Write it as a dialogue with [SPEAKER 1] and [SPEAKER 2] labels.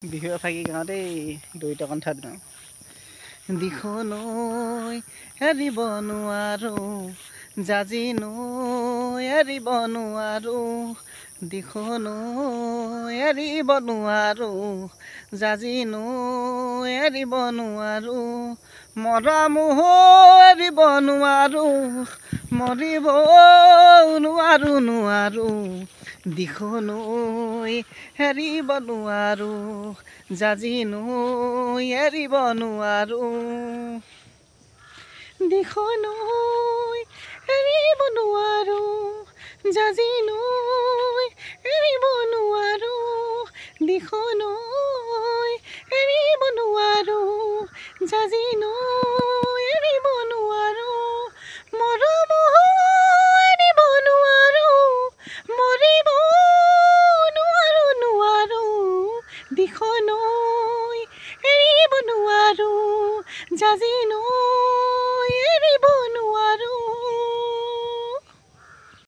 [SPEAKER 1] বিহুৱে ফাকি গাওঁ দেই দুইটা কণ্ঠাত গাওঁ দিশ নৈ এৰিব নোৱাৰো জাজি নৈ এৰিব নোৱাৰো দিশ নৈ এৰিব নোৱাৰো জাজি নৈ এৰিব নোৱাৰো মৰম এৰিব নোৱাৰো মৰিব নোৱাৰো নোৱাৰো দিশ নৈ এৰিব নোৱাৰো জাজি নৈ এৰিব নোৱাৰো দিশ নৈ এৰিব নোৱাৰো জাজি নৈ এৰিব নোৱাৰো দিশ নৈ এৰিব নোৱাৰো জাজি নৈ এৰিব নোৱাৰো মৰম এৰিব নোৱাৰো মৰিব নোৱাৰো নোৱাৰো দিশ নৈ এৰিব নোৱাৰো জাজি নৈ